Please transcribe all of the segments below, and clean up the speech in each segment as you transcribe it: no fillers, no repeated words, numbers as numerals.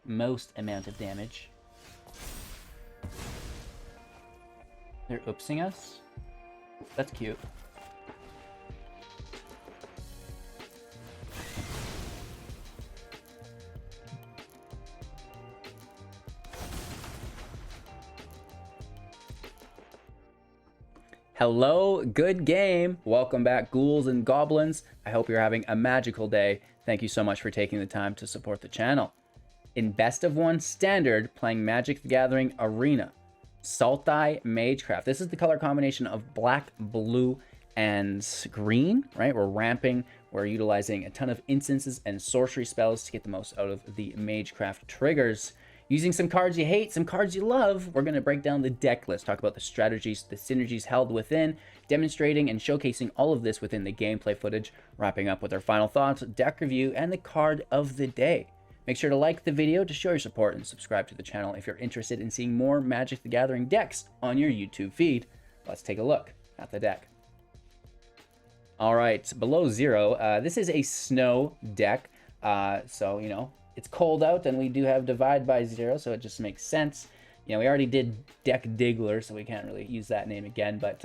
most amount of damage. They're oopsing us? That's cute. Hello, good game. Welcome back, ghouls and goblins. I hope you're having a magical day. Thank you so much for taking the time to support the channel. In Best of One Standard, playing Magic the Gathering Arena, Sultai Magecraft. This is the color combination of black, blue, and green, right? We're ramping, we're utilizing a ton of instances and sorcery spells to get the most out of the Magecraft triggers. Using some cards you hate, some cards you love, we're going to break down the deck list, talk about the strategies, the synergies held within, demonstrating and showcasing all of this within the gameplay footage, wrapping up with our final thoughts, deck review, and the card of the day. Make sure to like the video to show your support and subscribe to the channel if you're interested in seeing more Magic the Gathering decks on your YouTube feed. Let's take a look at the deck. All right, below zero, this is a snow deck, so, you know, it's cold out, and we do have Divide by Zero, so it just makes sense. You know, we already did Deck Diggler, so we can't really use that name again. But,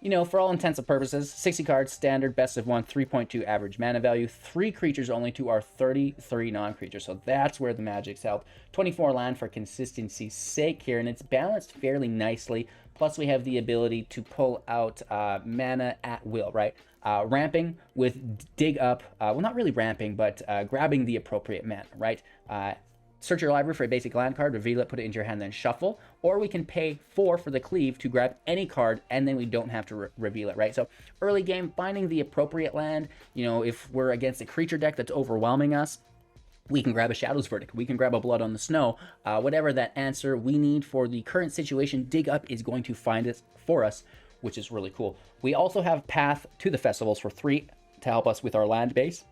you know, for all intents and purposes, 60 cards, standard, best of one, 3.2 average mana value, 3 creatures only to our 33 non-creatures. So that's where the magic's held. 24 land for consistency's sake here, and it's balanced fairly nicely. Plus, we have the ability to pull out mana at will, right? Ramping with dig up, well, not really ramping, but grabbing the appropriate mana, right? Search your library for a basic land card, reveal it, put it into your hand, then shuffle. Or we can pay 4 for the cleave to grab any card, and then we don't have to reveal it, right? So early game, finding the appropriate land. You know, if we're against a creature deck that's overwhelming us, we can grab a Shadow's Verdict, we can grab a Blood on the Snow. Whatever that answer we need for the current situation, Dig Up is going to find it for us, which is really cool. We also have Path to the Festivals for 3 to help us with our land base.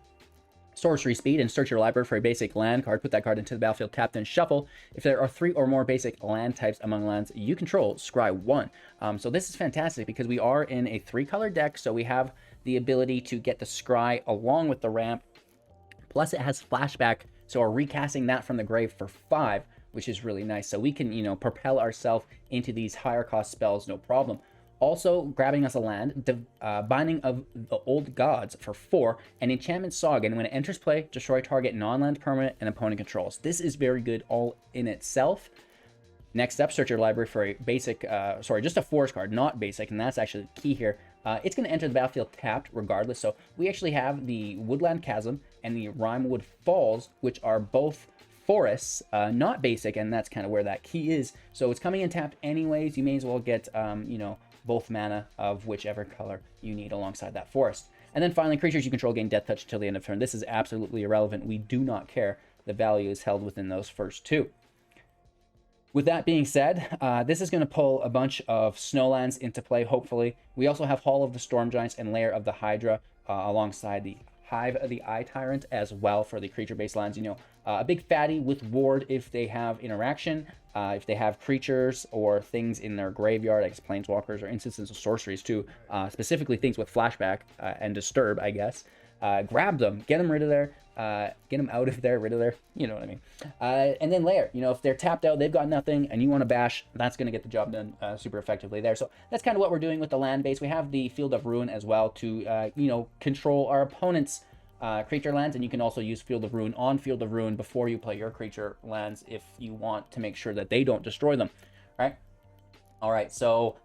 Sorcery Speed, and search your library for a basic land card. Put that card into the battlefield, tap, then shuffle. If there are 3 or more basic land types among lands you control, scry 1. So this is fantastic because we are in a 3-color deck, so we have the ability to get the scry along with the ramp. Plus it has flashback, so we're recasting that from the grave for 5, which is really nice. So we can, you know, propel ourselves into these higher cost spells, no problem. Also, grabbing us a land, Binding of the Old Gods for 4, and Enchantment Saga, and when it enters play, destroy target non-land permanent and opponent controls. This is very good all in itself. Next up, search your library for a basic, just a forest card, not basic, and that's actually the key here. It's going to enter the battlefield tapped regardless, so we actually have the Woodland Chasm and the Rimewood Falls, which are both forests, not basic, and that's kind of where that key is. So it's coming in tapped anyways. You may as well get, you know, both mana of whichever color you need alongside that forest. And then finally, creatures you control gain Death Touch until the end of turn. This is absolutely irrelevant. We do not care. The value is held within those first 2. With that being said, this is going to pull a bunch of snowlands into play, hopefully. We also have Hall of the Storm Giants and Lair of the Hydra alongside the Hive of the Eye Tyrant as well for the creature-based lands. You know, a big fatty with Ward if they have interaction, if they have creatures or things in their graveyard, I guess Planeswalkers or instances of sorceries too, specifically things with flashback and disturb, I guess. Grab them, get them rid of there, get them out of there, rid of there, you know what I mean. And then Lair, you know, if they're tapped out, they've got nothing, and you want to bash, that's going to get the job done super effectively there. So that's kind of what we're doing with the land base. We have the Field of Ruin as well to, you know, control our opponent's creature lands, and you can also use Field of Ruin on Field of Ruin before you play your creature lands if you want to make sure that they don't destroy them, right? All right, so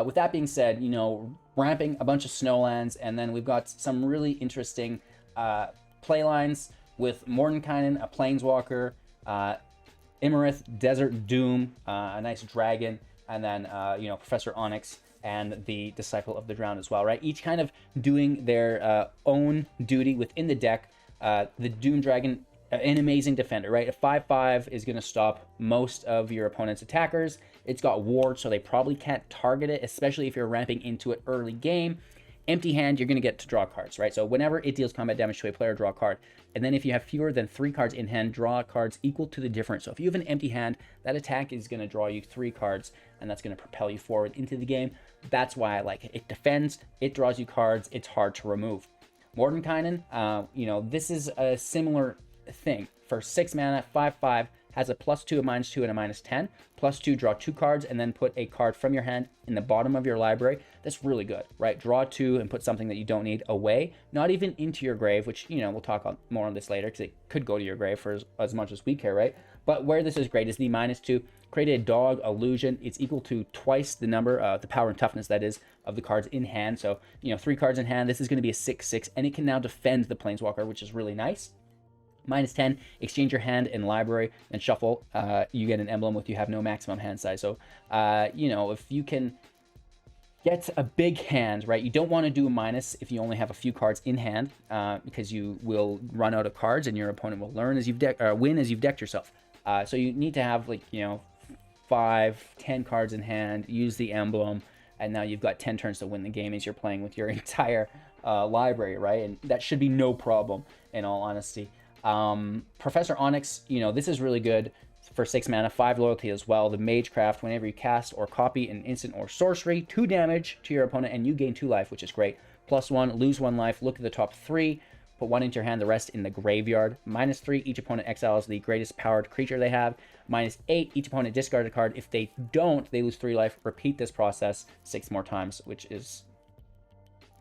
with that being said, you know, ramping a bunch of snowlands, and then we've got some really interesting play lines with Mordenkainen, a Planeswalker, Imarith, Desert Doom, a nice dragon, and then, you know, Professor Onyx and the Disciple of the Drowned as well, right? Each kind of doing their own duty within the deck. The Doom Dragon, an amazing defender, right? A 5/5 is going to stop most of your opponent's attackers. It's got ward, so they probably can't target it, especially if you're ramping into it early game. Empty hand, you're going to get to draw cards, right? So whenever it deals combat damage to a player, draw a card. And then if you have fewer than 3 cards in hand, draw cards equal to the difference. So if you have an empty hand, that attack is going to draw you 3 cards, and that's going to propel you forward into the game. That's why I like it. It defends, it draws you cards, it's hard to remove. Mordenkainen, you know, this is a similar thing. For 6 mana, 5/5, has a +2, a -2, and a -10. +2, draw 2 cards, and then put a card from your hand in the bottom of your library. That's really good, right? Draw 2 and put something that you don't need away, not even into your grave, which, you know, we'll talk more on this later because it could go to your grave for as much as we care, right? But where this is great is the -2. Create a dog illusion. It's equal to twice the number, the power and toughness, that is, of the cards in hand. So, you know, 3 cards in hand. This is going to be a 6/6, and it can now defend the Planeswalker, which is really nice. -10, exchange your hand in library and shuffle. You get an emblem with you have no maximum hand size. So, you know, if you can get a big hand, right? You don't want to do a minus if you only have a few cards in hand, because you will run out of cards and your opponent will win as you've decked yourself. So you need to have, like, you know, 5, 10 cards in hand, use the emblem, and now you've got 10 turns to win the game as you're playing with your entire library, right? And that should be no problem, in all honesty. Professor Onyx, you know, this is really good for 6 mana, 5 loyalty as well. The Magecraft, whenever you cast or copy an instant or sorcery, 2 damage to your opponent, and you gain 2 life, which is great. +1, lose 1 life, look at the top 3, put 1 into your hand, the rest in the graveyard. -3, each opponent exiles the greatest powered creature they have. -8, each opponent discard a card. If they don't, they lose 3 life. Repeat this process 6 more times, which is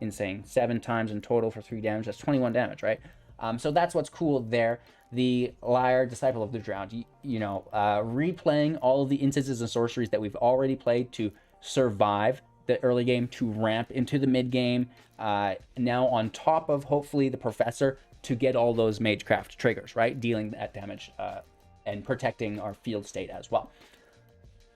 insane. 7 times in total for 3 damage. That's 21 damage, right? So that's what's cool there. The Liar, Disciple of the Drowned, you know, replaying all of the instances and sorceries that we've already played to survive the early game, to ramp into the mid game, now on top of hopefully the Professor to get all those Magecraft triggers, right? Dealing that damage and protecting our field state as well.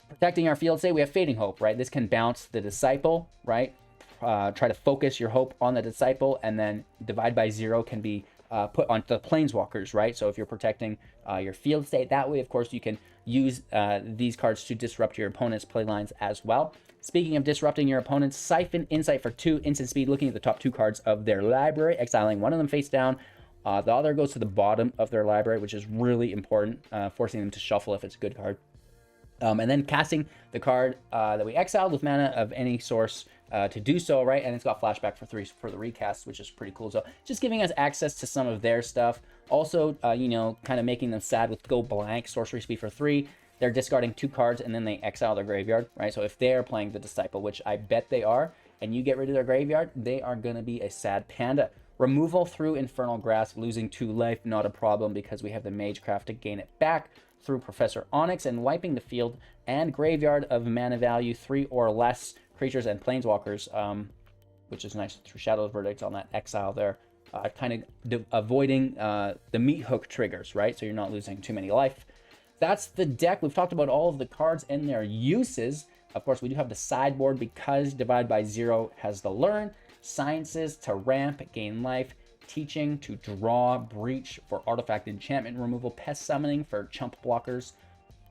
Protecting our field state, we have Fading Hope, right? This can bounce the Disciple, right? Try to focus your hope on the Disciple, and then Divide by 0 can be put onto the Planeswalkers, right? So if you're protecting your field state that way, of course, you can use these cards to disrupt your opponent's play lines as well. Speaking of disrupting your opponent's, Siphon Insight for 2 instant speed, looking at the top 2 cards of their library, exiling one of them face down. The other goes to the bottom of their library, which is really important, forcing them to shuffle if it's a good card. And then casting the card that we exiled with mana of any source to do so, right? And it's got flashback for 3 for the recast, which is pretty cool. So just giving us access to some of their stuff. Also, you know, kind of making them sad with go blank, sorcery speed for 3. They're discarding 2 cards and then they exile their graveyard, right? So if they're playing the Disciple, which I bet they are, and you get rid of their graveyard, they are going to be a sad panda. Removal through Infernal Grasp, losing 2 life, not a problem because we have the Magecraft to gain it back through Professor Onyx, and wiping the field and graveyard of mana value 3 or less creatures and planeswalkers, which is nice through Shadow's Verdict on that exile there. Kind of avoiding the meat hook triggers, right? So you're not losing too many life. That's the deck. We've talked about all of the cards and their uses. Of course, we do have the sideboard because Divide by 0 has the Learn, Sciences to ramp, gain life, Teaching to draw, Breach for artifact enchantment removal, Pest Summoning for chump blockers,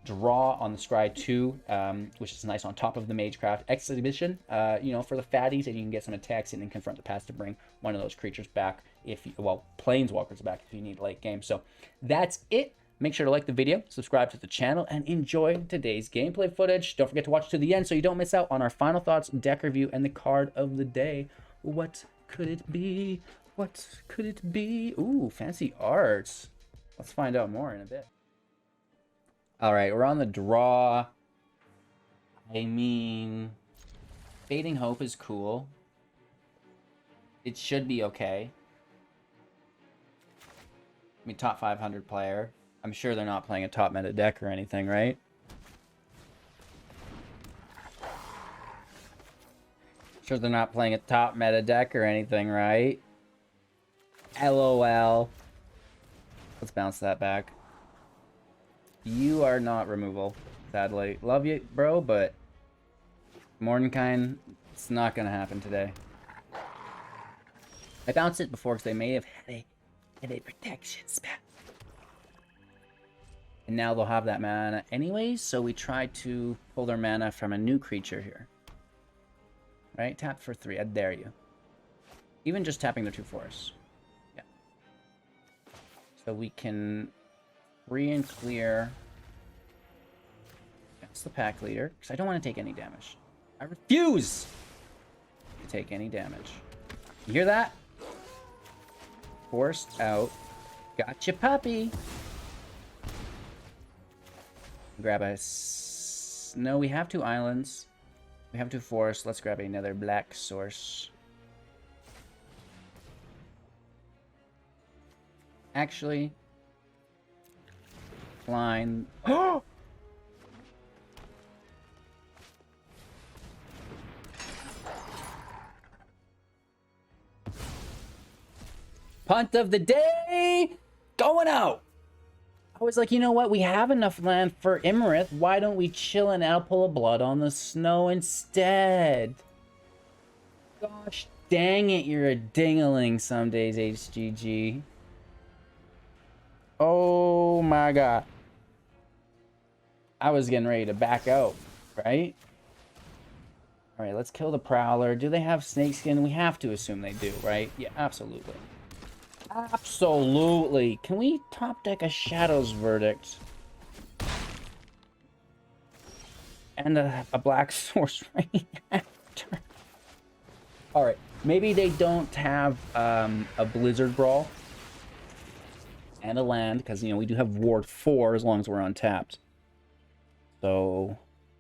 Draw on the Scry 2, which is nice on top of the Magecraft, Exhibition, you know, for the fatties, and you can get some attacks in and Confront the Past to bring one of those creatures back, if you, well, Planeswalkers back if you need late game. So that's it. Make sure to like the video, subscribe to the channel, and enjoy today's gameplay footage. Don't forget to watch to the end so you don't miss out on our final thoughts, deck review, and the card of the day. What could it be? What could it be? Ooh, fancy art. Let's find out more in a bit. All right, we're on the draw. I mean, Fading Hope is cool. It should be okay. I mean, top 500 player. I'm sure they're not playing a top meta deck or anything, right? Sure they're not playing a top meta deck or anything, right? LOL. Let's bounce that back. You are not removal, sadly. Love you, bro, but Mordenkainen, it's not gonna happen today. I bounced it before because they may have had a protection spell. And now they'll have that mana anyways, so we try to pull their mana from a new creature here. Right? Tap for 3. I dare you. Even just tapping their 2 forests. Yeah. So we can free and clear. That's the pack leader, because I don't want to take any damage. I refuse to take any damage. You hear that? Forced out. Gotcha, puppy. Grab a... No, we have 2 islands. We have 2 forests. Let's grab another black source. Actually... Line... Punt of the day! Going out! I was like, you know what? We have enough land for Imarith. Why don't we chill and out pull a blood on the snow instead? Gosh dang it, you're a ding-a-ling some days, HGG. Oh my god. I was getting ready to back out, right? Alright, let's kill the Prowler. Do they have snakeskin? We have to assume they do, right? Yeah, absolutely. Absolutely. Can we top deck a Shadow's Verdict? And a Black Source right after. Alright, maybe they don't have a Blizzard Brawl and a land, because, you know, we do have Ward 4 as long as we're untapped. So,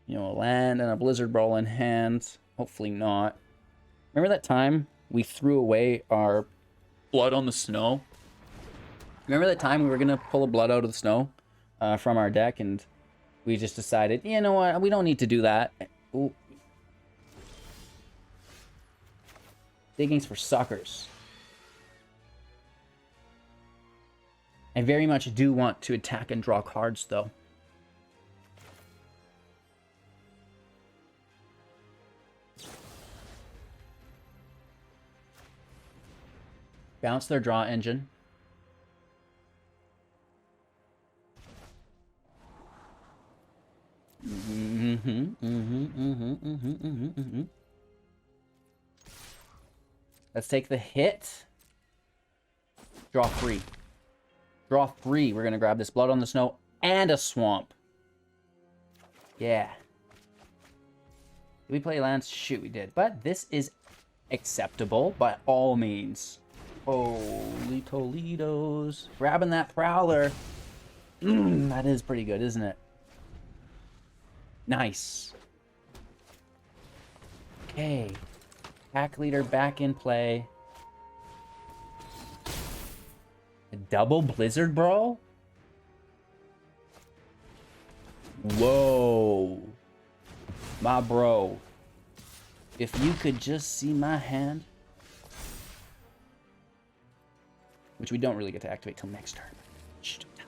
you know, a land and a Blizzard Brawl in hand. Hopefully not. Remember that time we threw away our blood on the snow? Remember that time we were gonna pull a blood out of the snow from our deck, and we just decided, you know what, we don't need to do that. Ooh. Digging's for suckers. I very much do want to attack and draw cards, though. Bounce their draw engine. Let's take the hit. Draw 3. Draw 3. We're gonna grab this Blood on the Snow and a Swamp. Yeah. Did we play lands? Shoot, we did. But this is acceptable by all means. Holy Toledos. Grabbing that Prowler. That is pretty good, isn't it? Nice. Okay. Pack leader back in play. A double Blizzard Brawl? Whoa. My bro. If you could just see my hand. Which we don't really get to activate till next turn. Shh, don't tell.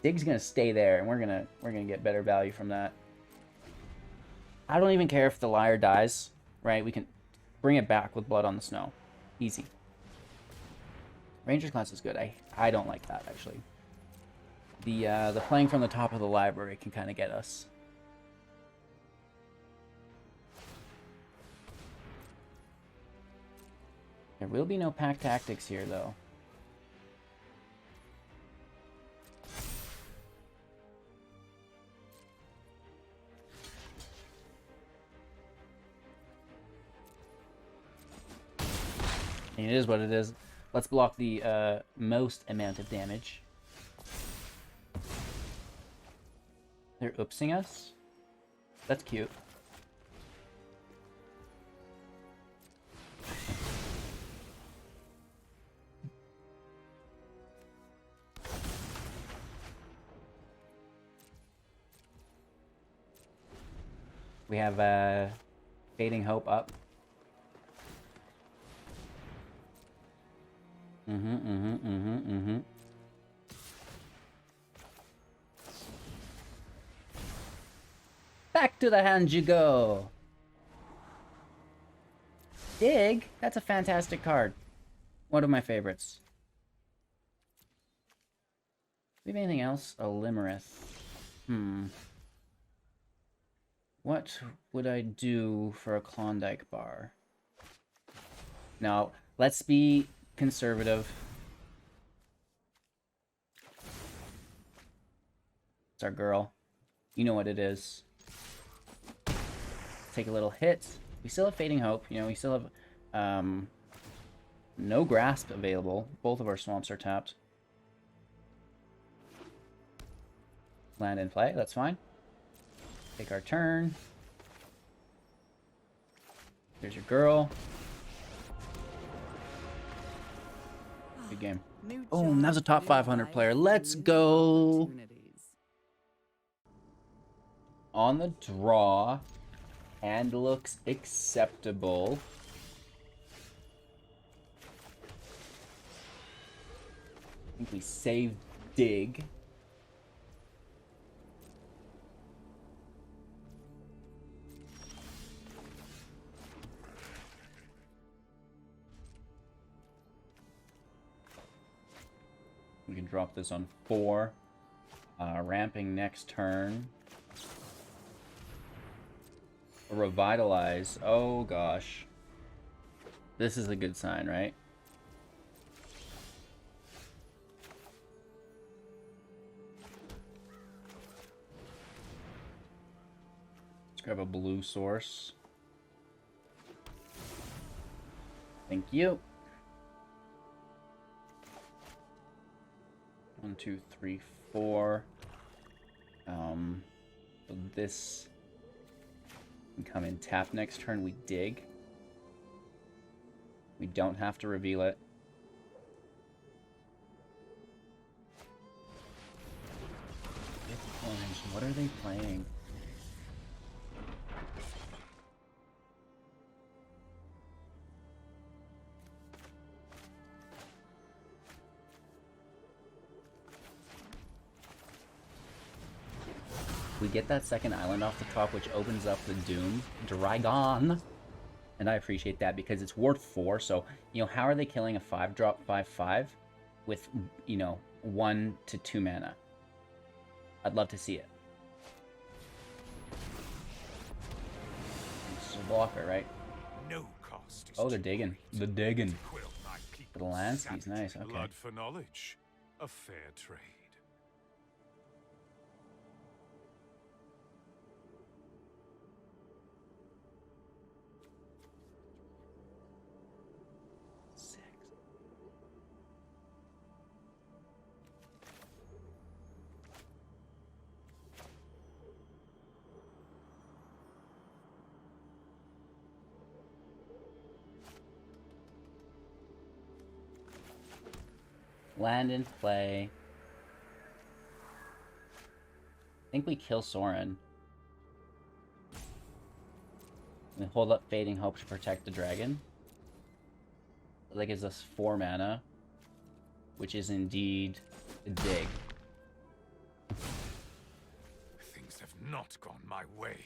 Dig's gonna stay there, and we're gonna get better value from that. I don't even care if the Liar dies, right? We can bring it back with Blood on the Snow. Easy. Ranger's class is good. I don't like that, actually. The playing from the top of the library can kind of get us. There will be no pack tactics here, though. And it is what it is. Let's block the most amount of damage. They're oopsing us? That's cute. We have Fading Hope up. Back to the hand you go. Dig? That's a fantastic card. One of my favorites. Do we have anything else? A Limerith. What would I do for a Klondike bar? No, let's be conservative. It's our girl. You know what it is. Take a little hit. We still have Fading Hope. You know, we still have no Grasp available. Both of our swamps are tapped. Land in play. That's fine. Take our turn. There's your girl. Good game. Oh, that was a top 500 player. Let's go. On the draw. Hand looks acceptable. I think we saved Dig. We can drop this on 4. Ramping next turn. Revitalize. Oh gosh. This is a good sign, right? Let's grab a blue source. Thank you. 1, 2, 3, 4. So this can come in tap next turn. We dig. We don't have to reveal it. What are they playing? We get that second island off the top, which opens up the Doom Dragon. And I appreciate that because it's worth 4. So, you know, how are they killing a 5-drop 5/5 with, you know, 1 to 2 mana? I'd love to see it. It's a blocker, right? No cost. Oh, they're digging. The digging. For the landscape's nice. Okay. Blood for knowledge. A fair trade. Land in play. I think we kill Sorin. We hold up Fading Hope to protect the dragon. That gives us 4 mana, which is indeed a dig. Things have not gone my way.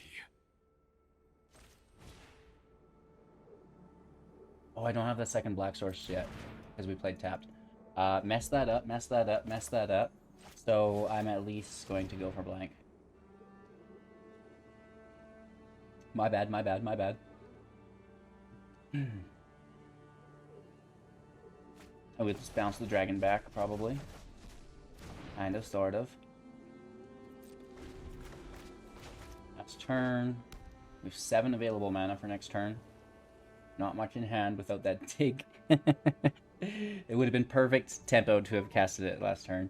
Oh, I don't have the second black source yet, because we played tapped. Mess that up, mess that up, mess that up. So I'm at least going to go for blank. My bad, my bad, my bad. Oh, we just bounce the dragon back, probably. Kind of, sort of. Next turn. We have 7 available mana for next turn. Not much in hand without that dig. It would have been perfect tempo to have casted it last turn.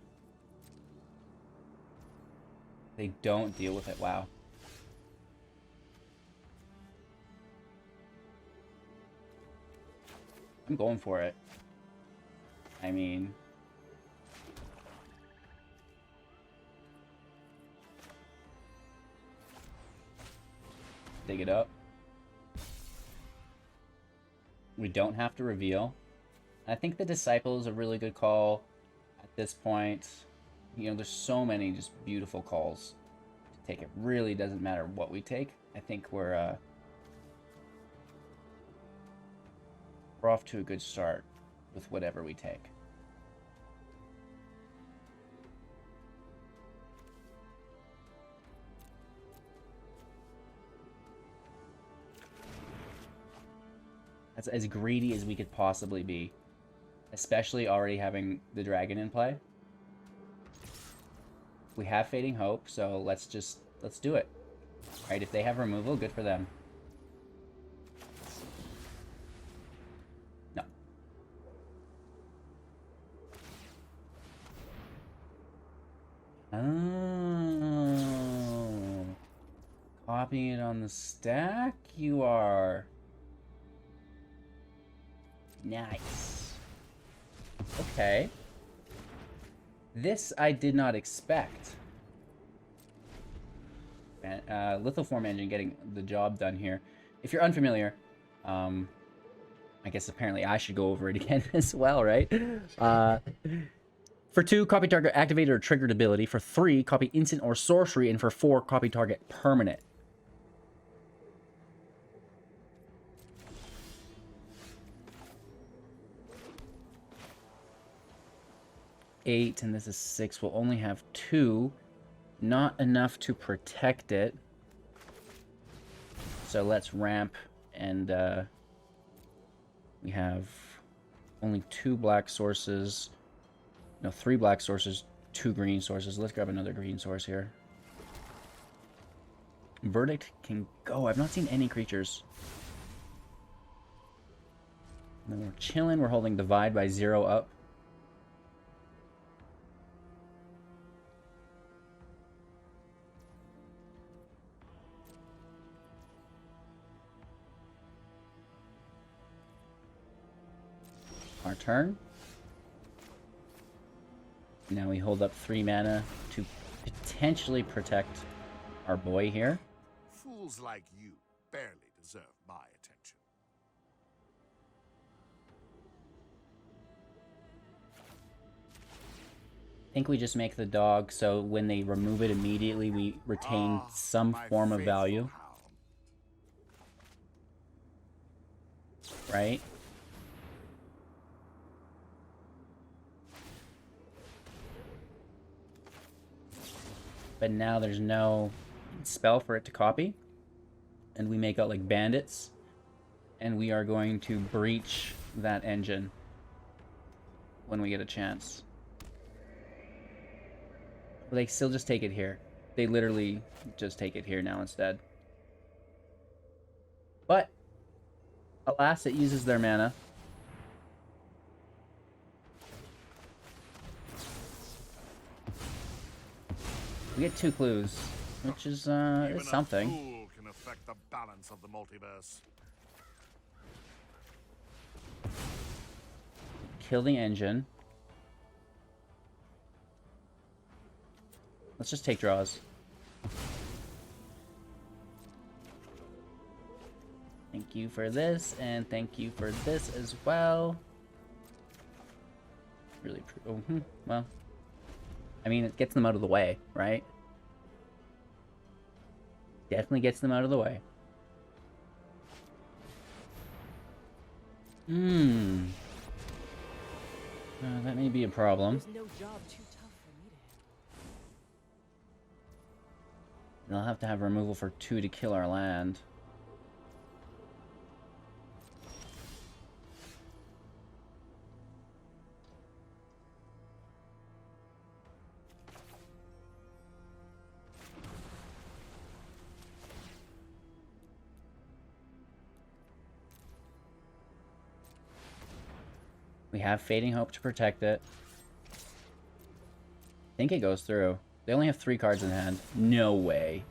They don't deal with it. Wow. I'm going for it. I mean... dig it up. We don't have to reveal. I think the Disciple is a really good call at this point. You know, there's so many just beautiful calls to take. It really doesn't matter what we take. I think we're off to a good start with whatever we take. That's as greedy as we could possibly be. Especially already having the dragon in play. We have Fading Hope, so let's do it. Alright, if they have removal, good for them. copying it on the stack? You are. Nice. Okay. This I did not expect. Lithoform engine getting the job done here. If you're unfamiliar, I guess apparently I should go over it again as well, right? For 2, copy target activated or triggered ability. For 3, copy instant or sorcery. And for 4, copy target permanent. Eight, and this is 6. We'll only have 2. Not enough to protect it. So let's ramp, and we have only 2 black sources. No, 3 black sources, 2 green sources. Let's grab another green source here. Verdict can go. I've not seen any creatures. And then we're chilling. We're holding Divide by 0 up. Our turn. Now we hold up 3 mana to potentially protect our boy here. Fools like you barely deserve my attention. I think we just make the dog so when they remove it immediately we retain some form of value. Right? But now there's no spell for it to copy. And we make out like bandits. And we are going to breach that engine when we get a chance. But they still just take it here. They literally just take it here now instead. But, alas, it uses their mana. We get 2 clues, which is something. A fool can affect the balance of the multiverse. Kill the engine. Let's just take draws. Thank you for this, and thank you for this as well. Really, well. I mean, it gets them out of the way, right? Definitely gets them out of the way. That may be a problem. There's no job too tough for me to They'll have to have removal for 2 to kill our land. We have Fading Hope to protect it. I think it goes through. They only have 3 cards in hand. No way.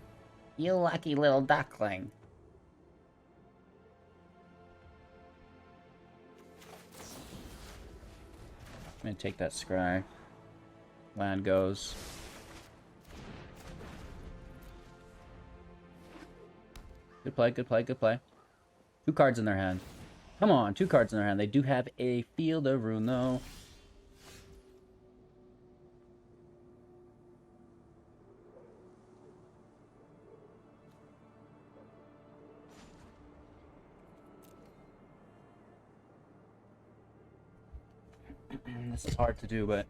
You lucky little duckling. I'm gonna take that scry. Land goes. Good play, good play, good play. 2 cards in their hand. Come on, 2 cards in their hand. They do have a Field of Ruin, though. This is hard to do, but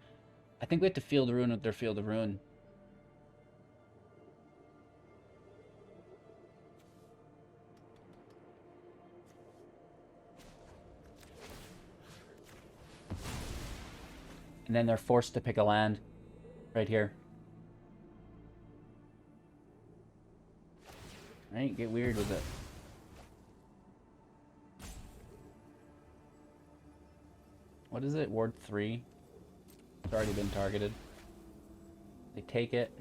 I think we have to Field of Ruin with their Field of Ruin. And then they're forced to pick a land right here. Right, get weird with it. What is it? Ward 3? It's already been targeted. They take it.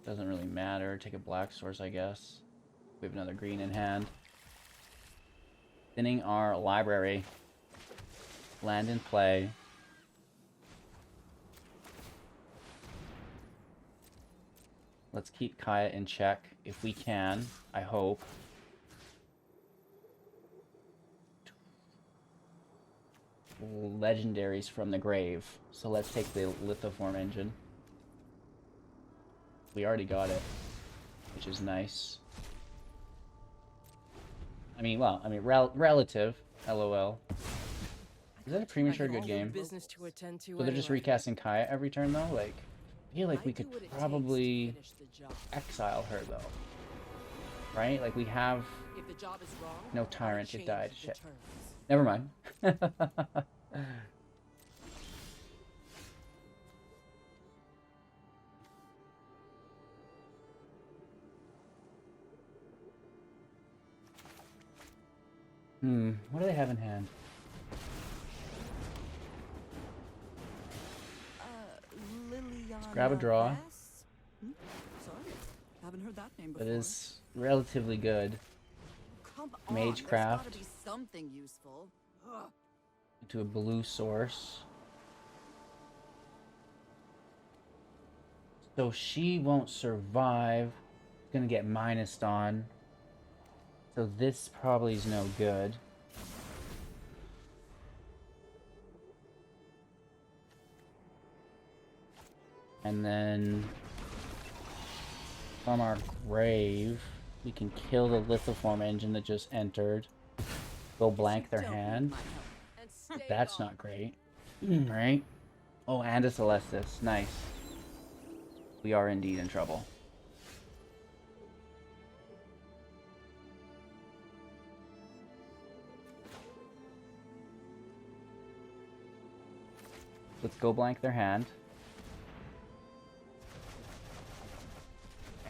Doesn't really matter. Take a black source, I guess. We have another green in hand. Thinning our library. Land in play. Let's keep Kaya in check if we can. I hope. Legendaries from the grave. So let's take the Lithoform engine. We already got it, which is nice. I mean, well, relative. LOL. Is that a premature good game? So they're just recasting Kaya every turn, though? Like, I feel like we could probably exile her, though. Right? Like, we have... No Tyrant, it died. Shit. Never mind. What do they have in hand? Let's grab a draw. Sorry, haven't heard that name That before. is relatively good. Come on, Magecraft. there's gotta be something useful. Ugh. Into a blue source. So she won't survive. It's gonna get minused on. So this probably is no good. And then from our grave, we can kill the Lithoform engine that just entered. Go blank their hand. That's not great. Right? Oh, and a Celestis. Nice. We are indeed in trouble. Let's go blank their hand.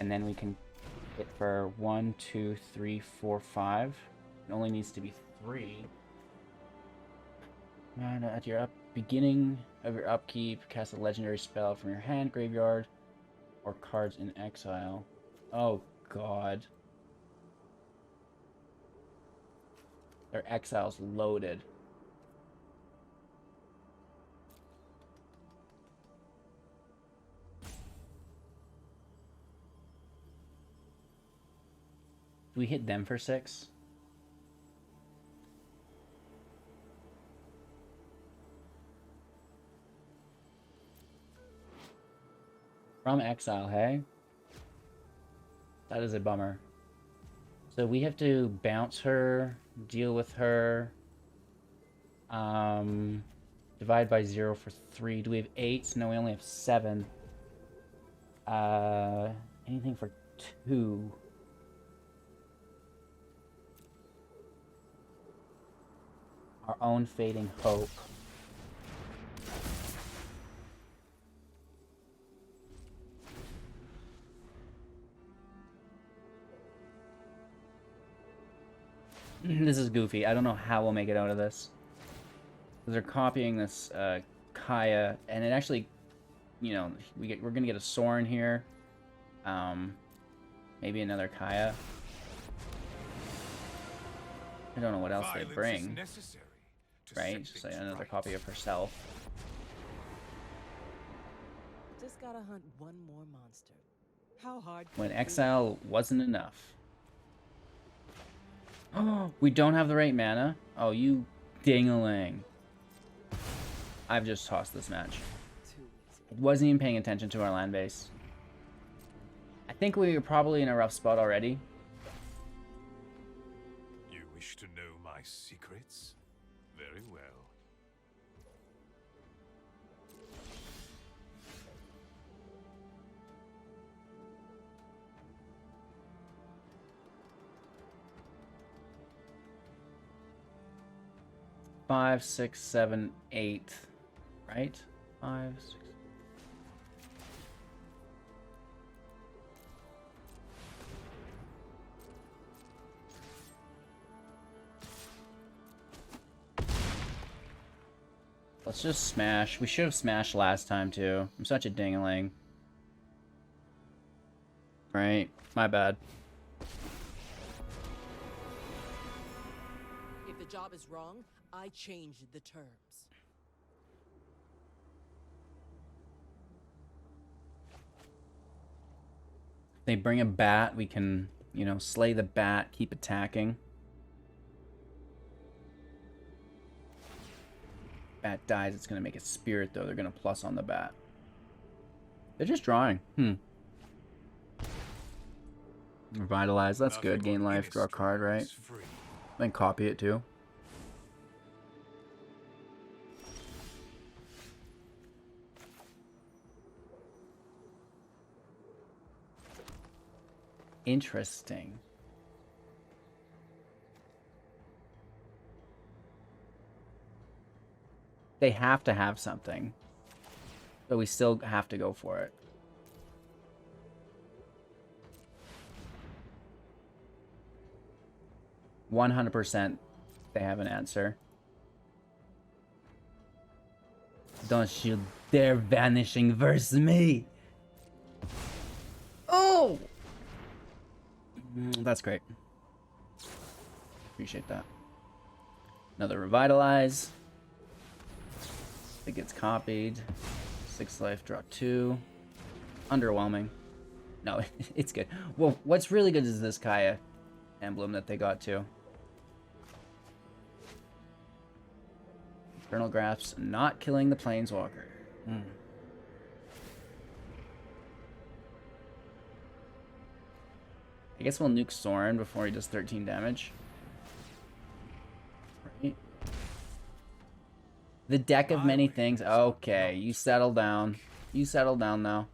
And then we can hit for 1, 2, 3, 4, 5. It only needs to be 3. And at your beginning of your upkeep, cast a legendary spell from your hand, graveyard, or cards in exile. Oh god. Their exile's loaded. Do we hit them for 6? From exile, hey? That is a bummer. So we have to bounce her, deal with her. Divide by 0 for 3. Do we have 8? No, we only have 7. Anything for 2? Our own fading hope. This is goofy. I don't know how we'll make it out of this. They're copying this Kaya, and it actually, you know, we're gonna get a Sorin here. Maybe another Kaya. I don't know what else they bring. Right? Just like another copy of herself. Just gotta hunt one more monster. How hard? When exile wasn't enough. Oh, we don't have the right mana? Oh, you ding-a-ling. I've just tossed this match. It wasn't even paying attention to our land base. I think we were probably in a rough spot already. You wish to know my secrets? Very well. Five, 6, 7, 8. Right? 5, 6. Let's just smash. We should have smashed last time too. I'm such a ding-a-ling. right? My bad. If the job is wrong, I change the terms. They bring a bat, we can, you know, slay the bat, keep attacking. Bat dies, it's gonna make a spirit though. They're gonna plus on the bat. They're just drawing. Revitalize, that's good. Gain life, draw a card, right? Then copy it too. Interesting. They have to have something. But we still have to go for it. %, they have an answer. Don't you dare vanishing versus me! Oh! That's great. Appreciate that. Another Revitalize. It gets copied. 6 life, draw 2. Underwhelming. No, it's good. Well, what's really good is this Kaya emblem that they got too. Infernal Grasp, not killing the Planeswalker. I guess we'll nuke Sorin before he does 13 damage. Right. The deck of many things. Okay, you settle down. You settle down now.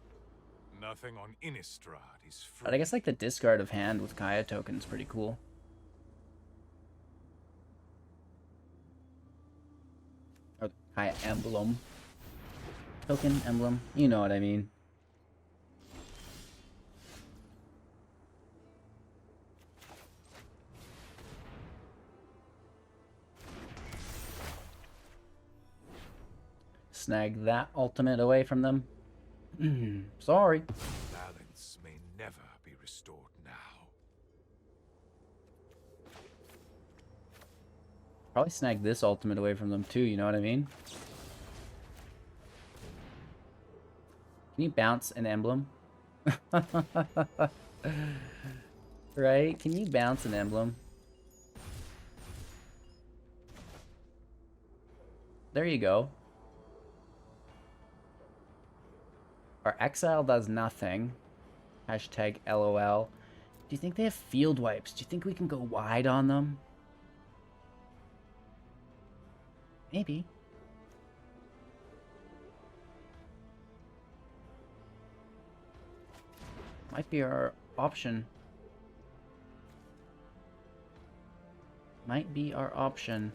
Nothing on Innistrad is free. But I guess like the discard of hand with Kaya token is pretty cool. Or Kaya emblem. Token, emblem. You know what I mean. Snag that ultimate away from them. Sorry. Balance may never be restored now. Probably snag this ultimate away from them too, you know what I mean? Can you bounce an emblem? Right? Can you bounce an emblem? There you go. Our exile does nothing. Hashtag LOL. Do you think they have field wipes? Do you think we can go wide on them? Maybe. Might be our option. Might be our option.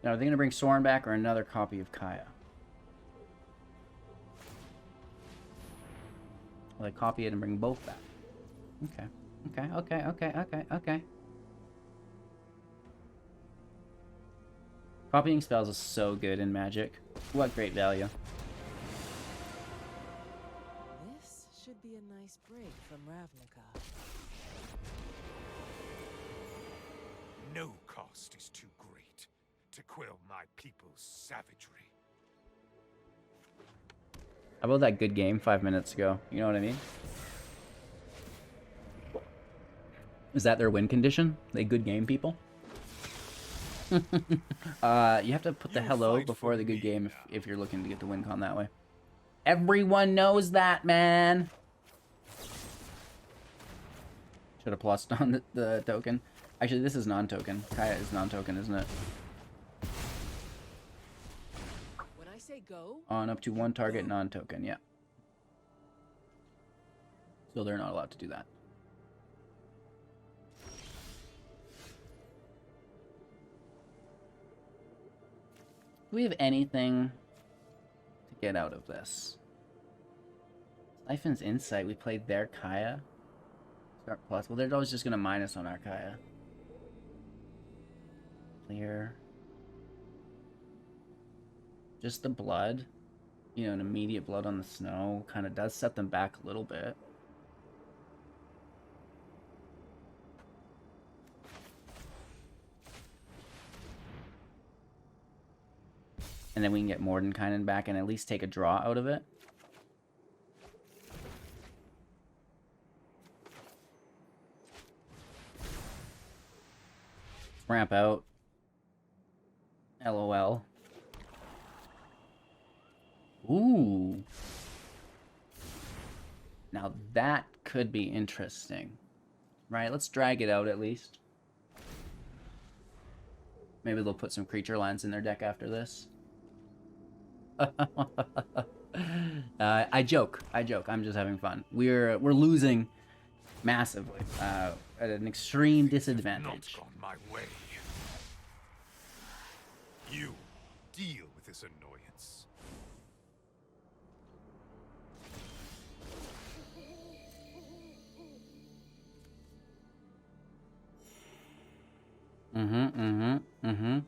Now, are they going to bring Sorin back or another copy of Kaya? Will they copy it and bring both back? Okay. Copying spells is so good in Magic. What great value. This should be a nice break from Ravnica. No cost is too great to quell my people's savagery. How about that good game 5 minutes ago? You know what I mean? Is that their win condition? They good game people? You have to put the hello before the good game if you're looking to get the win con that way. Everyone knows that, man! Should have plussed on the token. Actually, this is non-token. Kaya is non-token, isn't it? When I say go, On up to one target non-token, yeah. So they're not allowed to do that. Do we have anything to get out of this? Siphon's Insight, we played their Kaya. Start plus. Well, they're always just going to minus on our Kaya. Clear. Just the blood, you know, an immediate blood on the snow kind of does set them back a little bit. And then we can get Mordenkainen back and at least take a draw out of it. Ramp out. LOL. Ooh. Now that could be interesting. Right, let's drag it out at least. Maybe they'll put some creature lands in their deck after this. I joke. I'm just having fun. We're losing massively at an extreme disadvantage. Not gone my way. You deal with this annoyance. Mm-hmm.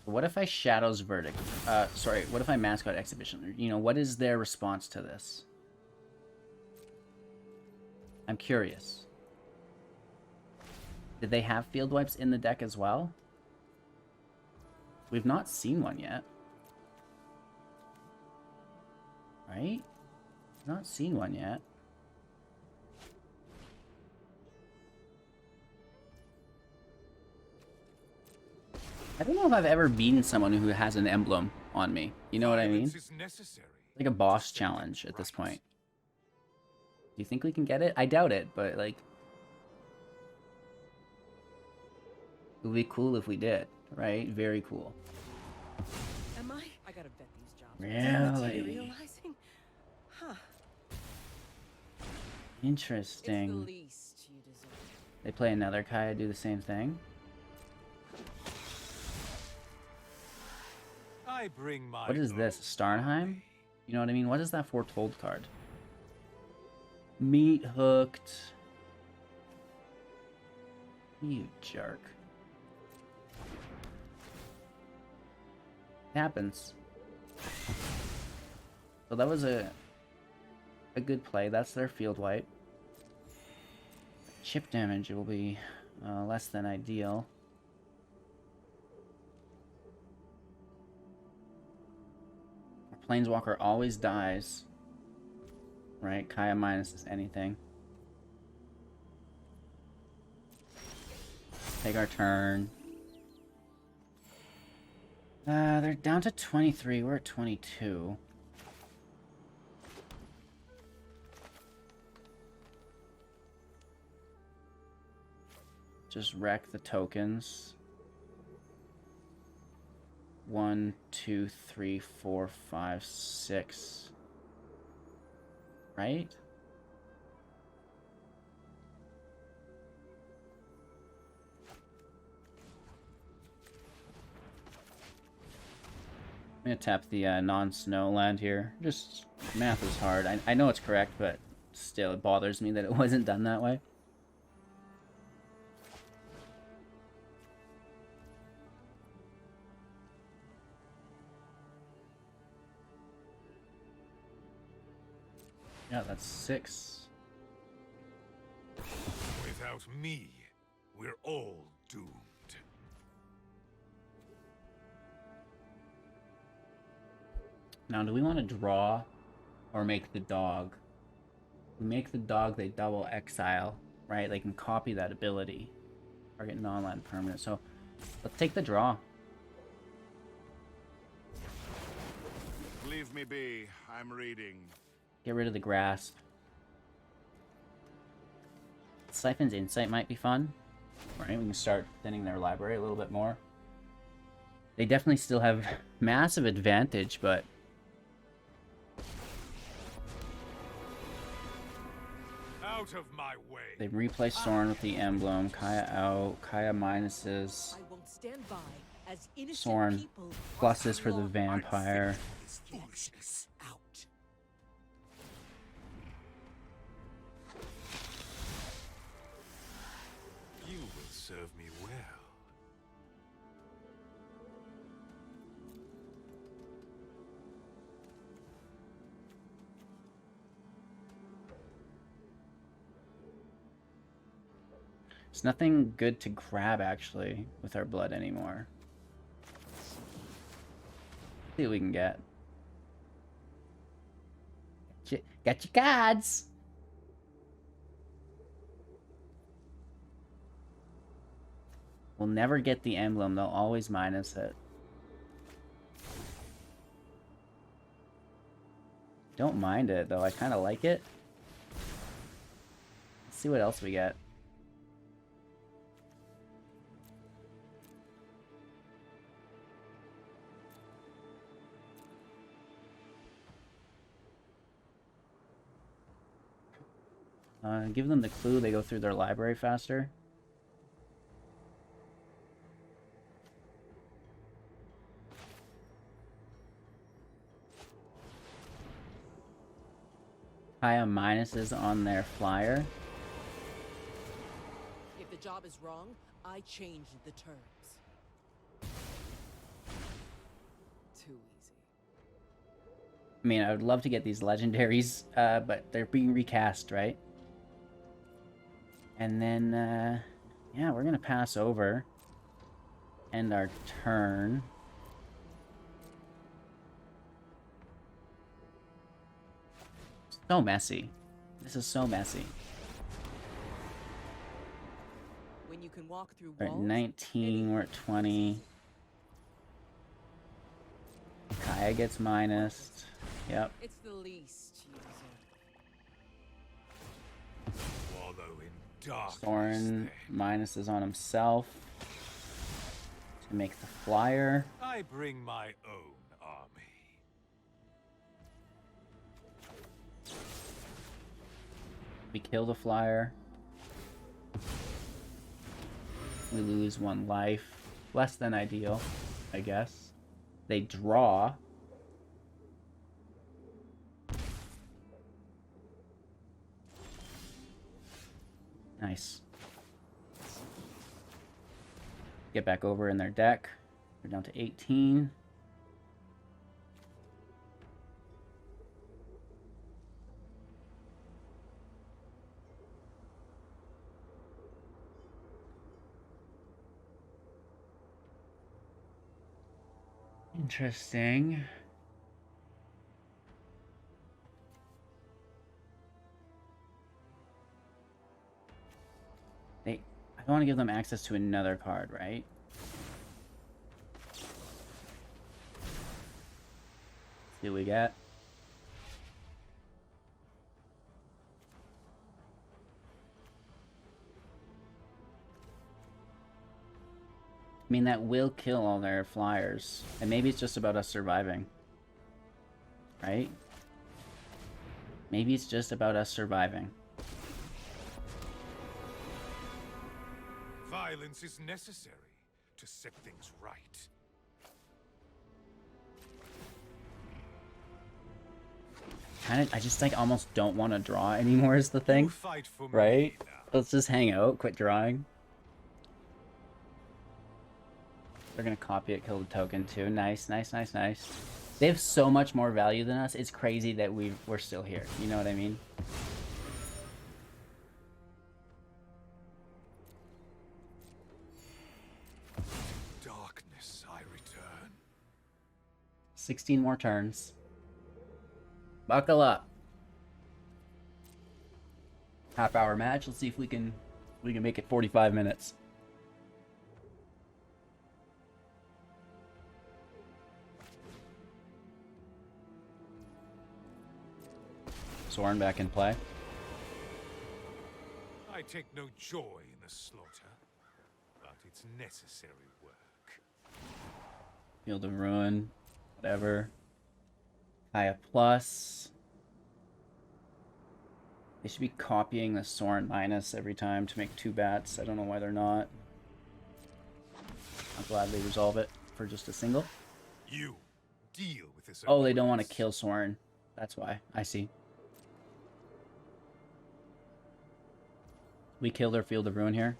What if I Shadow's Verdict? Sorry, what if I Mascot Exhibition? You know, what is their response to this? I'm curious. Did they have field wipes in the deck as well? We've not seen one yet. Right? Not seen one yet. I don't know if I've ever beaten someone who has an emblem on me. You know what I mean? Like a boss challenge at this point. Do you think we can get it? I doubt it, but like... it would be cool if we did, right? Very cool. Am I? I gotta vet these jobs. Really? Materializing? Huh. Interesting. It's the least you deserve. They play another Kaya, do the same thing. I bring my What is this? Starnheim? You know what I mean? What is that Foretold card? Meat hooked. You jerk. It happens. So that was a good play. That's their field wipe. Chip damage will be less than ideal. Planeswalker always dies. Right? Kaya minus is anything. Take our turn. They're down to 23. We're at 22. Just wreck the tokens. 1, 2, 3, 4, 5, 6. Right? I'm gonna tap the non-snow land here. Just, math is hard. I know it's correct, but still it bothers me that it wasn't done that way. Yeah, that's 6. Without me, we're all doomed. Now, do we want to draw or make the dog? If we make the dog, they double exile, right? They can copy that ability. Target non-land permanent. So, let's take the draw. Leave me be. I'm reading. Get rid of the grasp. Siphon's Insight might be fun. Right, we can start thinning their library a little bit more. They definitely still have massive advantage, but... Out of my way. they replay Sorin with the emblem. Kaya out. Kaya minuses. I won't stand by as innocent Sorin people pluses for the vampire. This foolishness out. There's nothing good to grab, actually, with our blood anymore. See what we can get. Got your cards! We'll never get the emblem. They'll always minus it. Don't mind it, though. I kind of like it. Let's see what else we get. Give them the clue, they go through their library faster. Higher minuses on their flyer. If the job is wrong, I change the terms. Too easy. I mean, I would love to get these legendaries, but they're being recast, right? And then, yeah, we're gonna pass over. End our turn. So messy. This is so messy. When you can walk through We're at walls, 19, we're at 20. Kaya gets minused. Yep. it's the least you deserve. Wallow in darkness. Soren then. minuses on himself to make the flyer. I bring my own army. We kill the flyer. We lose 1 life. Less than ideal, I guess. They draw. Nice. Get back over in their deck. We're down to 18. Interesting. I don't want to give them access to another card, right? See what we get. I mean, that will kill all their flyers. And maybe it's just about us surviving. Right? Maybe it's just about us surviving. Violence is necessary to set things right. I just like almost don't want to draw anymore is the thing. You fight for me Right? now. Let's just hang out, quit drawing. They're gonna copy it, kill the token too. Nice, nice, nice, nice. They have so much more value than us. It's crazy that we're still here. You know what I mean? Darkness I return. 16 more turns. Buckle up. Half-hour match. Let's see if we can make it 45 minutes. Soren back in play. I take no joy in the slaughter, but it's necessary work. Field of Ruin. Whatever. Kaya plus. They should be copying the Soren minus every time to make 2 bats. I don't know why they're not. I'll gladly resolve it for just a single. You deal with this. Oh, they don't want to annoyance. kill Soren. That's why. I see. We kill their Field of Ruin here.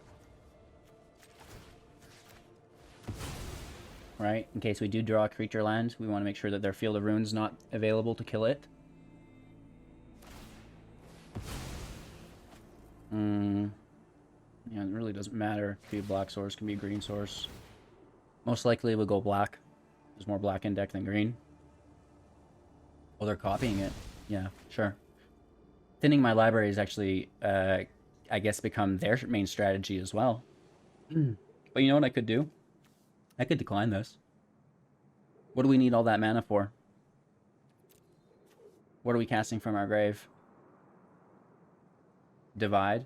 Right? In case we do draw a creature land, we want to make sure that their Field of Ruin's not available to kill it. Yeah, it really doesn't matter. It could be a black source, can be a green source. Most likely it would go black. There's more black in deck than green. Oh, they're copying it. Yeah, sure. Thinning my library is actually, I guess, become their main strategy as well. But you know what I could do? I could decline this. What do we need all that mana for? What are we casting from our grave? Divide.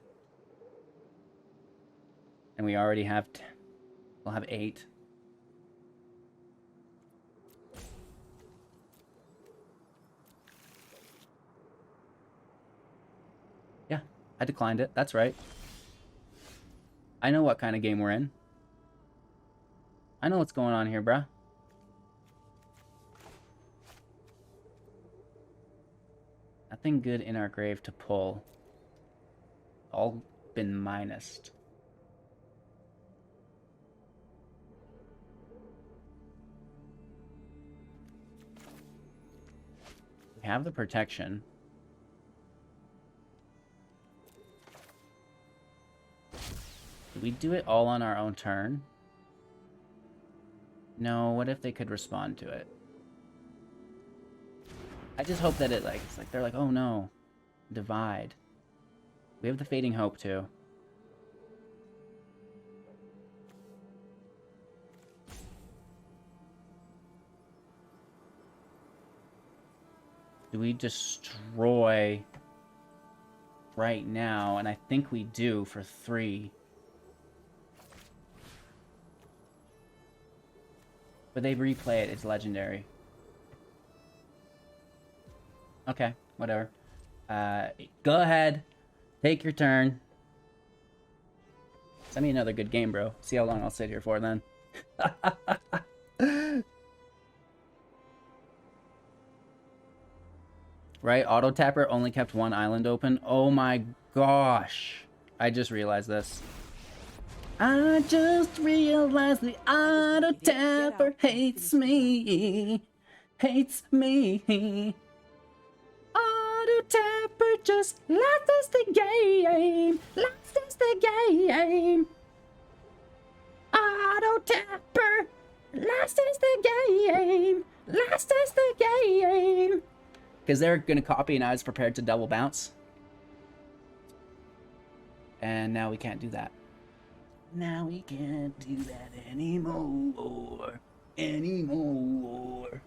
And we already have... we'll have 8. Yeah, I declined it. That's right. I know what kind of game we're in. I know what's going on here, bruh. Nothing good in our grave to pull. All been minused. We have the protection. Do we do it all on our own turn? No, what if they could respond to it? I just hope that it's like they're like, oh no, divide. We have the Fading Hope too. Do we destroy right now? And I think we do for 3. But they replay it, it's legendary. Okay, whatever. Go ahead. Take your turn. Send me another good game, bro. See how long I'll sit here for then. Right, Auto Tapper only kept 1 island open. Oh my gosh. I just realized this. I just realized the Auto Tapper hates me. Hates me. Auto Tapper just lost us the game. Lost us the game. Auto Tapper lost us the game. Lost us the game. Because they're going to copy and I was prepared to double bounce. And now we can't do that. Now we can't do that anymore. Anymore.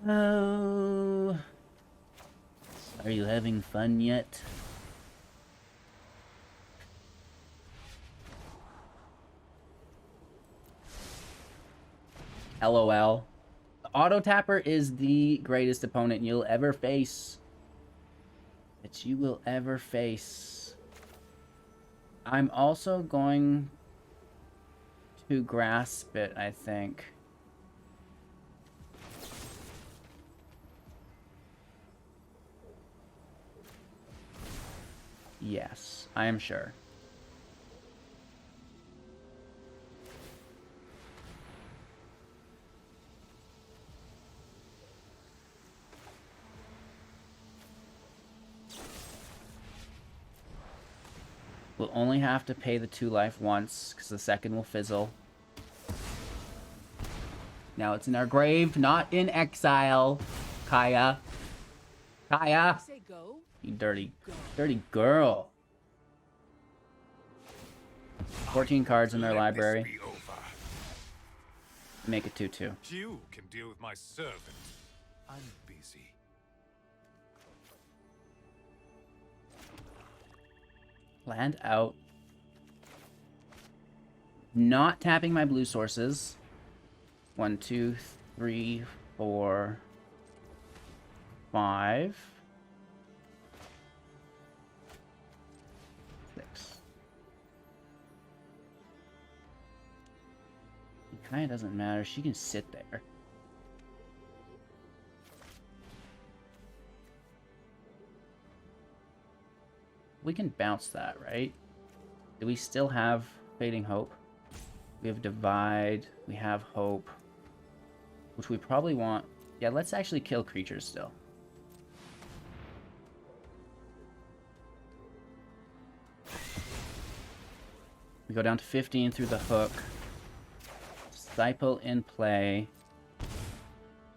Oh. Are you having fun yet? LOL. Auto Tapper is the greatest opponent you'll ever face. That you will ever face. I'm also going to grasp it, I think. Yes, I am sure. We'll only have to pay the 2 life once, because the second will fizzle. Now it's in our grave, not in exile. Kaya. Kaya! Say go. You dirty girl. 14 cards in their library. Let this be over. Make it 2/2. You can deal with my servant. I'm busy. Land out. Not tapping my blue sources. 1, 2, 3, 4, 5. 6. It kind of doesn't matter. She can sit there. We can bounce that, right? Do we still have Fading Hope? We have Divide. We have Hope. Which we probably want. Yeah, let's actually kill creatures still. We go down to 15 through the hook. Disciple in play.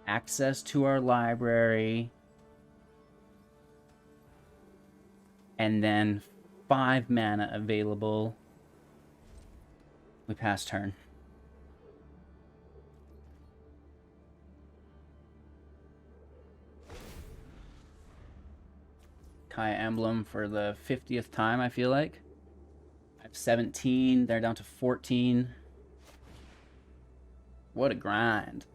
Access to our library. And then 5 mana available. We pass turn. Kaya Emblem for the 50th time, I feel like. I have 17. They're down to 14. What a grind.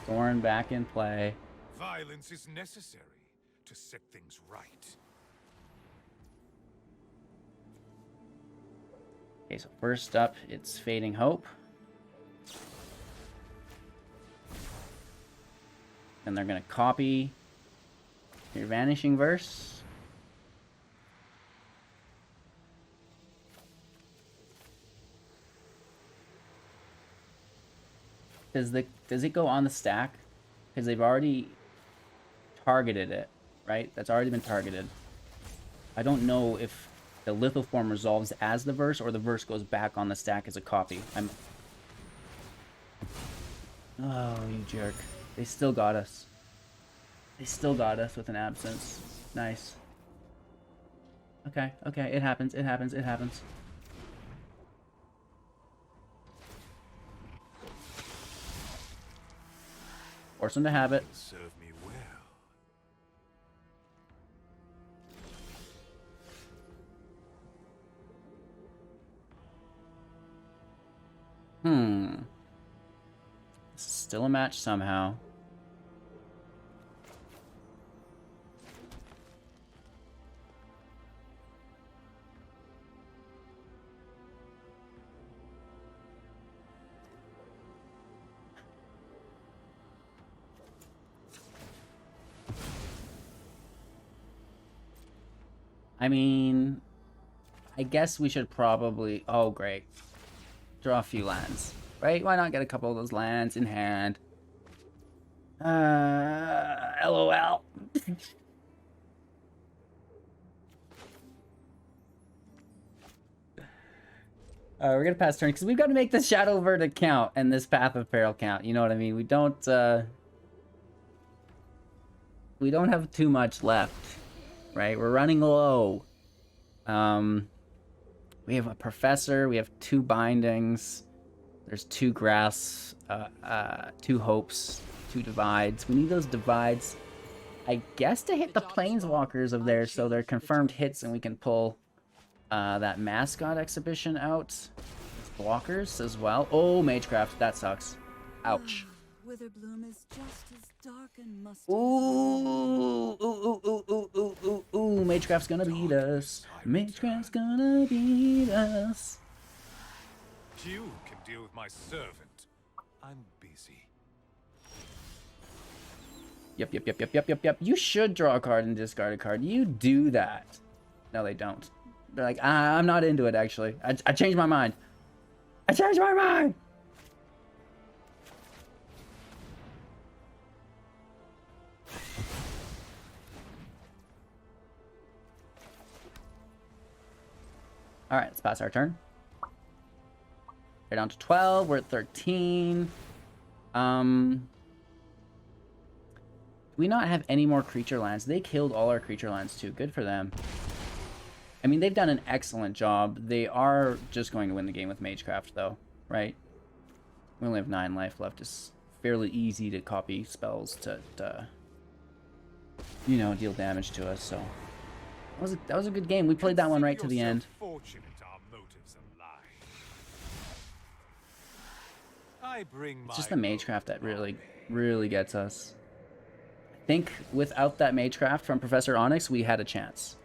Thorn back in play. Violence is necessary to set things right. Okay, so first up, it's Fading Hope. And they're going to copy your Vanishing Verse. Does it go on the stack? Because they've already targeted it, right? That's already been targeted. I don't know if the Lithoform resolves as the verse or the verse goes back on the stack as a copy. Oh, you jerk. They still got us. They still got us with an absence. Nice. Okay, okay, it happens, it happens, it happens. Force them to have it. Serve me well. This is still a match somehow. I mean, I guess we should probably... Oh, great. Draw a few lands. Right? Why not get a couple of those lands in hand? LOL. We're gonna pass turn, because we've got to make this Shadow Verdict count and this Path of Peril count. You know what I mean? We don't have too much left. Right? We're running low. We have a Professor. We have 2 Bindings. There's 2 Grass. 2 Hopes. 2 Divides. We need those Divides, I guess, to hit the Planeswalkers of theirs, so they're confirmed hits and we can pull that Mascot Exhibition out. Blockers as well. Oh, Magecraft. That sucks. Ouch. Witherbloom is just as dark and musty. Ooh, Magecraft's gonna beat us. Magecraft's gonna beat us. You can deal with my servant. I'm busy. Yep. You should draw a card and discard a card. You do that. No, they don't. They're like, I'm not into it, actually. I changed my mind. I changed my mind! Alright, let's pass our turn. We're down to 12. We're at 13. Do we not have any more creature lands? They killed all our creature lands too. Good for them. I mean, they've done an excellent job. They are just going to win the game with Magecraft, though, right? We only have 9 life left. It's fairly easy to copy spells to you know, deal damage to us, so... That was a good game. We played that one right to the end. Fortunate our motives align. I bring It's just the Magecraft that really gets us. I think without that Magecraft from Professor Onyx, we had a chance.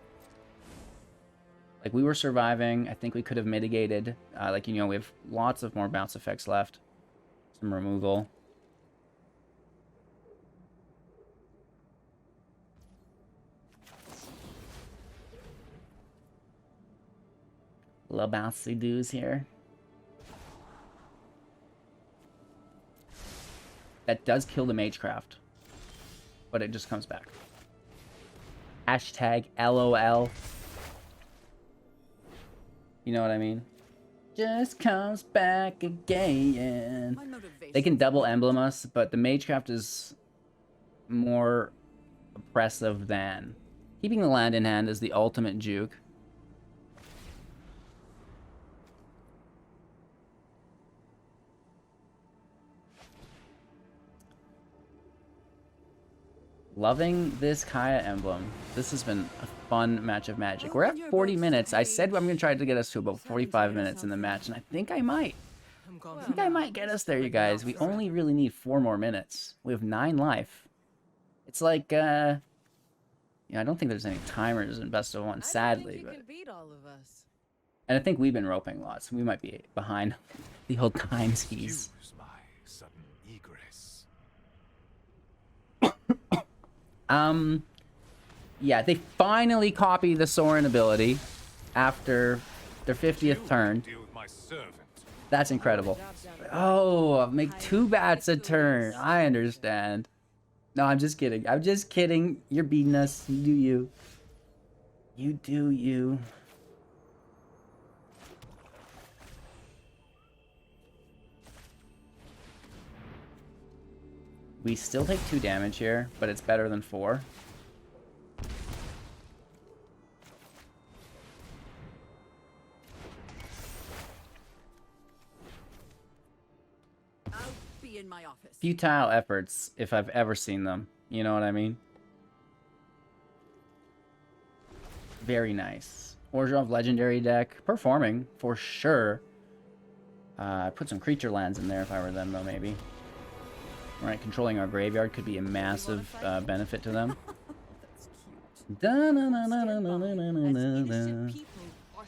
Like, we were surviving. I think we could have mitigated. Like, you know, we have lots of more bounce effects left. Some removal. Little bouncy doos here. That does kill the Magecraft. But it just comes back. Hashtag LOL. You know what I mean? Just comes back again. My motivation. They can double emblem us, but the Magecraft is more oppressive than. Keeping the land in hand is the ultimate juke. Loving this Kaya emblem. This has been a fun match of Magic. We're at 40 minutes. I said I'm going to try to get us to about 45 minutes in the match, and I think I might. I think I might get us there, you guys. We only really need 4 more minutes. We have 9 life. It's like, I don't think there's any timers in Best of One, sadly. But... beat all of us. And I think we've been roping lots. We might be behind the old times keys. Use my sudden egress. Yeah, they finally copy the Sorin ability after their 50th turn. Deal with my servant. That's incredible. Oh, make 2 bats a turn. I understand. No, I'm just kidding. I'm just kidding. You're beating us. You do you. You do you. We still take 2 damage here, but it's better than 4. I'll be in my office. Futile efforts, if I've ever seen them. You know what I mean? Very nice. Orzhov legendary deck. Performing, for sure. I'd put some creature lands in there if I were them, though, maybe. Right, controlling our graveyard could be a massive benefit to them.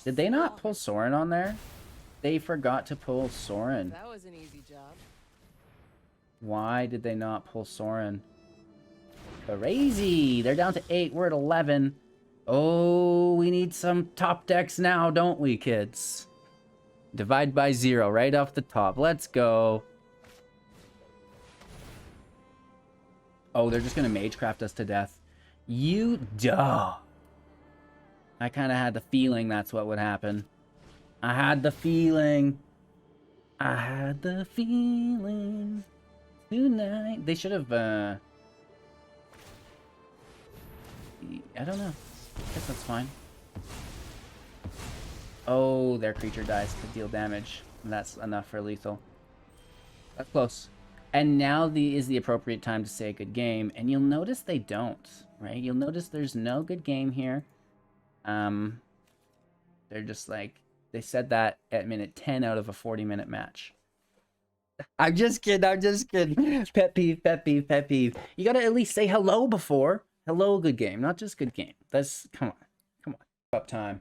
Did they not pull Sorin on there? They forgot to pull Sorin. That was an easy job. Why did they not pull Sorin? Crazy! They're down to 8. We're at 11. Oh, we need some top decks now, don't we, kids? Divide by 0 right off the top. Let's go. Oh, they're just going to Magecraft us to death. You duh. I kind of had the feeling that's what would happen. I had the feeling. I had the feeling. Tonight. They should have, I don't know. I guess that's fine. Oh, their creature dies to deal damage. That's enough for lethal. That's close. And now is the appropriate time to say a good game. And you'll notice they don't, right? You'll notice there's no good game here. They're just like, they said that at minute 10 out of a 40-minute match. I'm just kidding. I'm just kidding. Pet peeve, pet peeve, pet peeve. You gotta at least say hello before. Hello, good game. Not just good game. That's, come on. Come on. Up time.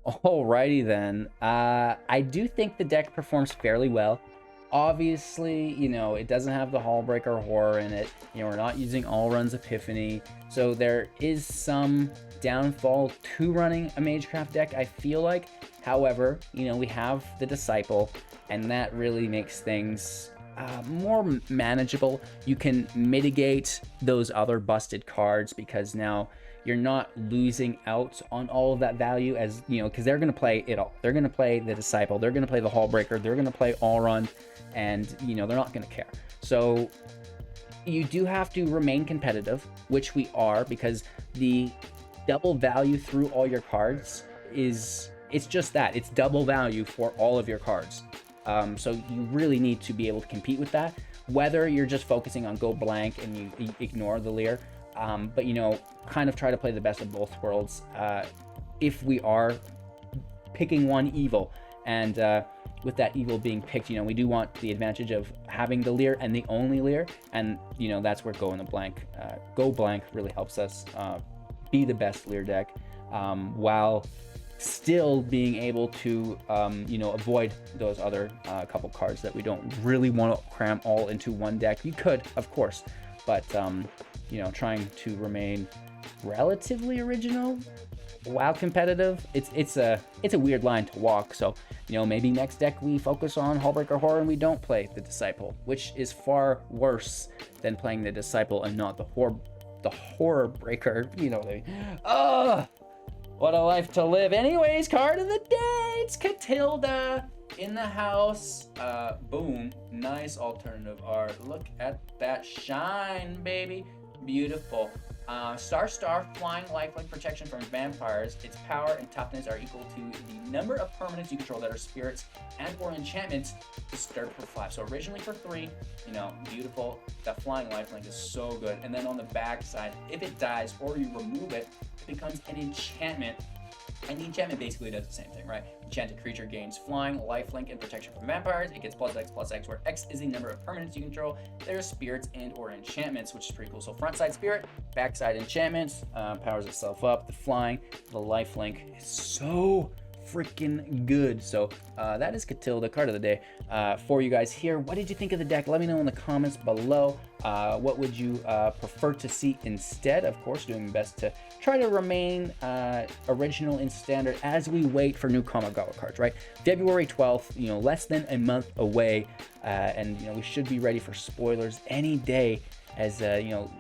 Alrighty then. I do think the deck performs fairly well. Obviously, you know, it doesn't have the Hallbreaker Horror in it. You know, we're not using All Run's Epiphany. So there is some downfall to running a Magecraft deck, I feel like. However, you know, we have the Disciple, and that really makes things more manageable. You can mitigate those other busted cards because now you're not losing out on all of that value, as you know, because they're going to play it all. They're going to play the Disciple, they're going to play the Hallbreaker, they're going to play All Run, and you know, they're not going to care. So you do have to remain competitive, which we are, because the double value through all your cards it's just that. It's double value for all of your cards. So you really need to be able to compete with that, whether you're just focusing on go blank and you ignore the Leer. But, you know, kind of try to play the best of both worlds if we are picking one evil. And with that evil being picked, you know, we do want the advantage of having the Leer and the only Leer. And, you know, that's where go blank really helps us be the best Leer deck while still being able to, you know, avoid those other couple cards that we don't really want to cram all into one deck. You could, of course, but you know, trying to remain relatively original while competitive. It's a weird line to walk. So, you know, maybe next deck we focus on Hallbreaker Horror and we don't play the Disciple, which is far worse than playing the Disciple and not the Horror Breaker. You know what I mean? What a life to live. Anyways, card of the day. It's Catilda in the house. Boom. Nice alternative art. Look at that shine, baby. Beautiful. Star, flying, lifelink, protection from vampires. Its power and toughness are equal to the number of permanents you control that are spirits and or enchantments disturbed for 5. So originally for 3, you know, beautiful. That flying lifelink is so good. And then on the back side, if it dies or you remove it, it becomes an enchantment. And the enchantment basically does the same thing, right? Enchanted creature gains flying, lifelink, and protection from vampires. It gets +X, where X is the number of permanents you control. There are spirits and or enchantments, which is pretty cool. So front side spirit, back side enchantments, powers itself up. The flying, the lifelink is so freaking good. So that is Catilda, card of the day for you guys here. What did you think of the deck? Let me know in the comments below. What would you prefer to see instead? Of course, doing my best to try to remain original in standard as we wait for new Kamigawa cards, right? February 12th, you know, less than a month away, and you know, we should be ready for spoilers any day, as you know,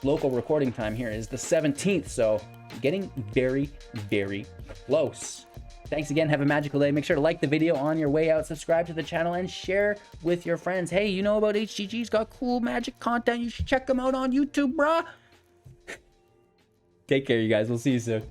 local recording time here is the 17th, so getting very, very close. Thanks again. Have a magical day. Make sure to like the video on your way out, subscribe to the channel, and share with your friends. Hey, you know about HGG's got cool Magic content. You should check them out on YouTube, bruh. Take care, you guys. We'll see you soon.